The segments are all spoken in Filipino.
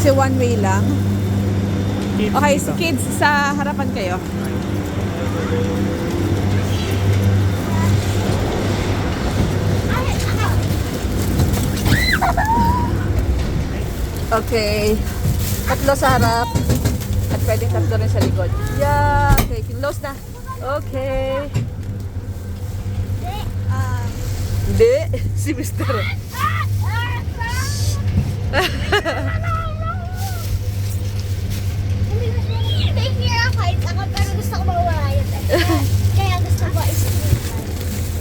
Kasi one way lang. Kids Okay, dito. kids, sa harapan kayo. Okay. Tatlo sa harap. At pwedeng tatlo rin sa likod. Yeah. Okay, close na. Okay. Hindi. Si Mr.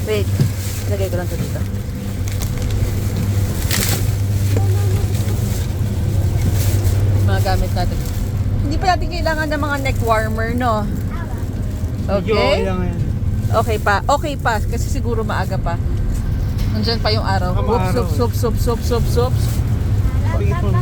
Wait. Lagay ko lang ito dito. Mga gamit natin. Hindi pa natin kailangan ng mga neck warmer, no? Medyo Okay? lang yan. Okay pa. Okay pa. Kasi siguro maaga pa. Nandyan pa yung araw. Baka Oops, maaraw. oops, oops, oops, oops, oops, oops. Pag-ipon.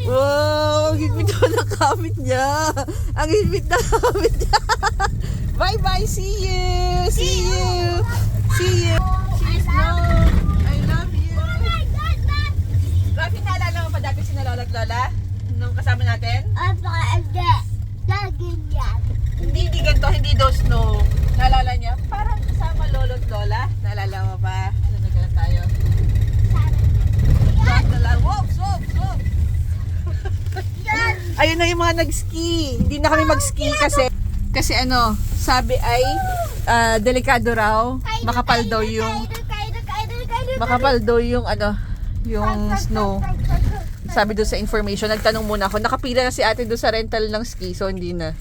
Wow! Ang higpit na ng kamit niya. Ang higpit na kamit niya. Bye-bye! See you! See you! See you! Cheers, no! I love you! Rafi, naalala mo pa dati si Lola at Lola? Nung kasama natin? Hindi ganito, hindi those no. Naalala niya? Parang kasama Lolo at Lola. Naalala mo pa? Nagkaroon tayo. Whoops, whoops, whoops! Ayun na yung mga nag-ski. Hindi na kami mag-ski kasi ano, sabi ay delikado raw. Makapal daw yung ano, yung snow. Sabi doon sa information, nagtanong muna ako. Nakapila na si ate doon sa rental ng ski, so hindi na.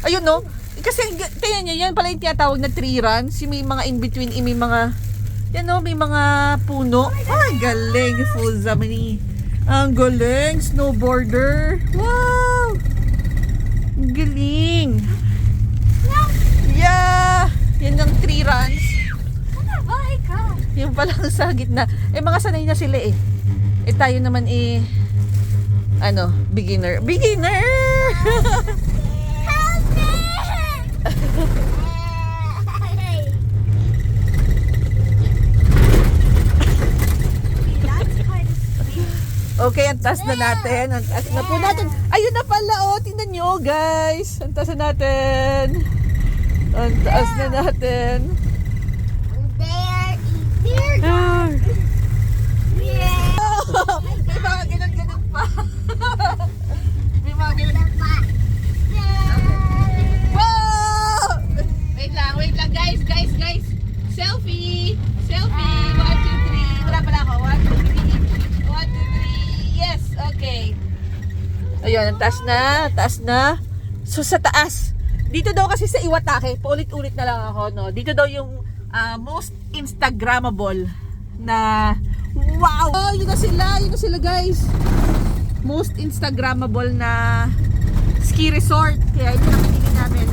Ayun no, kasi tingnan nyo, yan pala yung tinatawag na tree runs. Yung may mga in-between, may mga, yan no, may mga puno. Ay, galing, full zamani. Ang galing, snowboarder. Wow! Ang galing. Yeah! Yan ang tree runs. Yung palang sa gitna. Eh, mga sanay na sila eh. Eh, tayo naman eh, ano, beginner. Beginner! Okay, ang taas na natin. Ang taas na po natin. Ayun na pala, oh. Tingnan nyo, guys. Ang taas na natin. Ang taas na natin. Ah. May mga ganun-ganun pa. May mga ganun. Wow! Wait lang, guys. Selfie. 1, 2, 3. Wala pala ako. 1, 2, 3. Yes, okay. Ayun, ang taas na. So sa taas, dito daw kasi sa Iwatake, paulit-ulit na lang ako, no. Dito daw yung most Instagrammable na wow. Oh, yun na sila guys. Most Instagrammable na ski resort. Kaya ito ang pinili namin.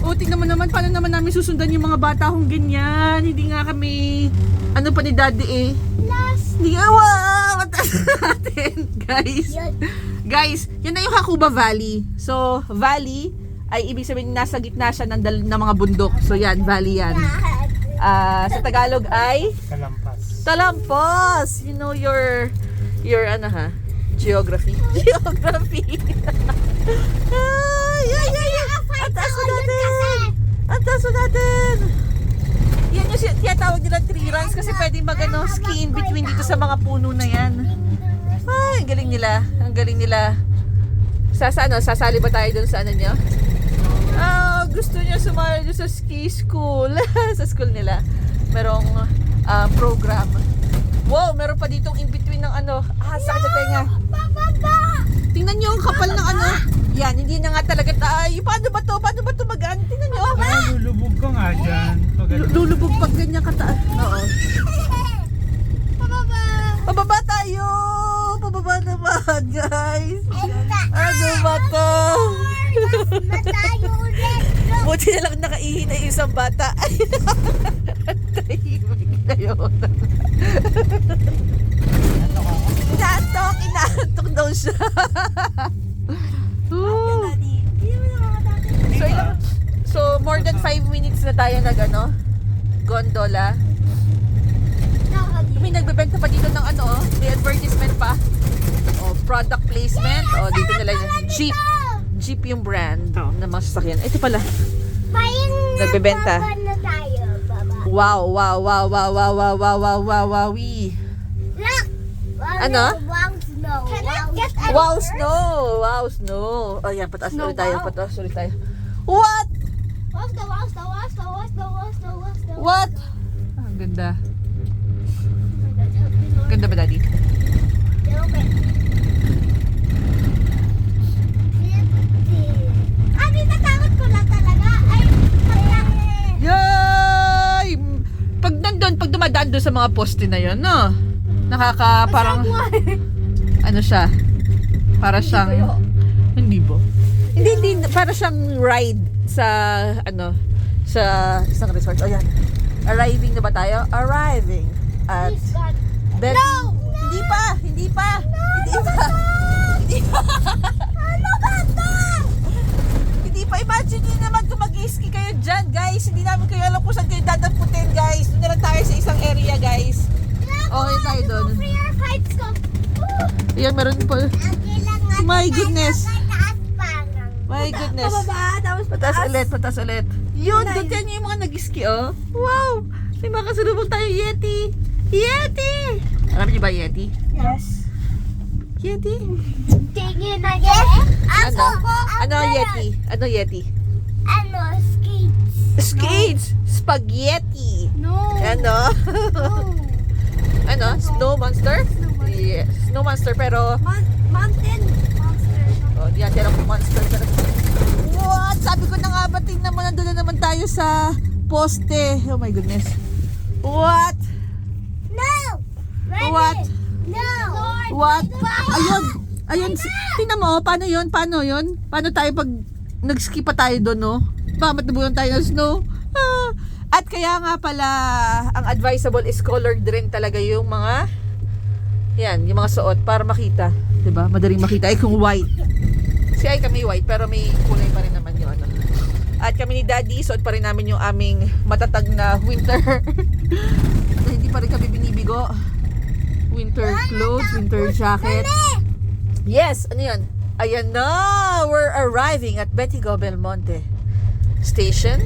O, tingnan mo naman, paano naman namin susundan yung mga bata kung ganyan. Hindi nga kami, ano pa ni daddy eh. Hindi nga, wow! Mataas natin, guys. Guys, yan na yung Hakuba Valley. So, valley ay ibig sabihin nasa gitna siya ng mga bundok. So, yan, valley yan. Sa Tagalog ay Talampas. You know your ano ha? Geography. Ang taas natin. Yan yung tinatawag nila tree runs kasi pwedeng ski in between dito sa mga puno na yan. Ay, ang galing nila. Sasali ba tayo dun sa ano nyo? Gusto niya sumali dun sa ski school. Sa school nila. Merong program. Wow, meron pa ditong in between ng ano. Sakit sa tenga. Tingnan nyo ang kapal ng ano. Yan, hindi na nga talaga paano ba to magaan? Tingnan nyo. Lulubog ka nga dyan. Lulubog pag ganyan kataas. Oo. Pababa tayo. Pababa naman, guys. Ano ba to? Buti na lang nakaihi na yung isang bata. Tahimik kayo. Inaantok daw siya. So, more than than 5 minutes na tayo nag ano, gondola. May nagbebenta pa dito ng ano, oh, may advertisement pa. Oh, product placement. Oh, dito nila yung Jeep. Jeep yung brand na mga sasakyan. Ito pala. Nagbebenta. Wow, wow, wow, wow, wow, wow, wow, wow, wow, wow, wee. Ano? Wow, snow! Wow, snow! Oh, yan, pataas ulit tayo, pataas ulit tayo. What? What? Ah, ang ganda. Ganda ba, Daddy? Yay! Pag dumadaan doon sa mga poste na yon, no? Nakaka, parang, ano siya? Para siyang, hindi ba? Hindi, para siyang ride sa, ano, sa isang resort. O yan. Arriving na ba tayo? Arriving at Betty. No! Hindi pa! Hindi pa! Hindi pa! Hindi pa! Hindi pa! Imagine nyo naman kung mag-ski kayo dyan, guys. Hindi namin kayo alam kung saan kayo dadamputin, guys. Doon na lang tayo sa isang area, guys. Okay tayo doon. Ayan, meron pa. My goodness. My goodness. Pataas ulit, pataas ulit. Yun, doon yan yung mga nag-ski, oh. Wow! May mga kasalubong tayo, Yeti. Yeti! Alam niyo ba Yeti? Yes. Yeti? Ano? Ano Yeti? Ano Yeti? Skates. Skates! Spaghetti! No. Ano? No. Ano? Snow monster? Yes. Snow monster pero... Mountain monster. Oh, di natin alam kung monster pero... What? Sabi ko na nga ba, tingnan mo, nandun na naman tayo sa poste. Oh my goodness. What? No. What? No. What? Ayun! Ayun! Tingnan mo, paano yun? Paano yun? Paano tayo pag nag-ski pa tayo doon, no? Bakit nabuyan tayo ng snow? Ah. At kaya nga pala, ang advisable is colored rin talaga yung mga yan, yung mga suot para makita. 'Di ba? Madaling makita. Ay kung white. Si ay kami white pero may kulay pa rin naman yung ano. At kami ni Daddy, suot pa rin namin yung aming matatag na winter. At hindi pa rin kami binibigo. Winter clothes, winter jacket. Yes, ano yun? Ayan na! We're arriving at Bettigo Belmonte Station.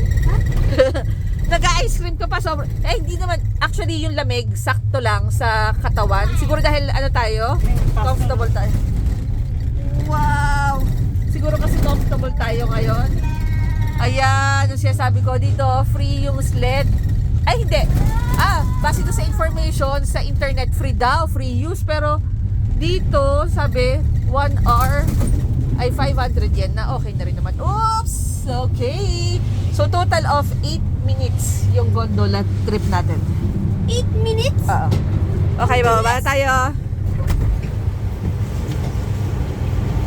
Nag-ice cream ka pa sobrang. Eh, hindi naman. Actually, yung lamig, sakto lang sa katawan. Siguro dahil ano tayo? Comfortable tayo. Wow! Siguro kasi comfortable tayo ngayon. Ayan, yung sinasabi ko dito, free yung sled. Ay, hindi. Base doon sa information, sa internet, free daw, free use. Pero, dito, sabi, 1 hour ay 500 yen na. Okay na rin naman. Oops! Okay. So, total of 8 minutes yung gondola trip natin. 8 minutes? Oo. Okay, bababa tayo.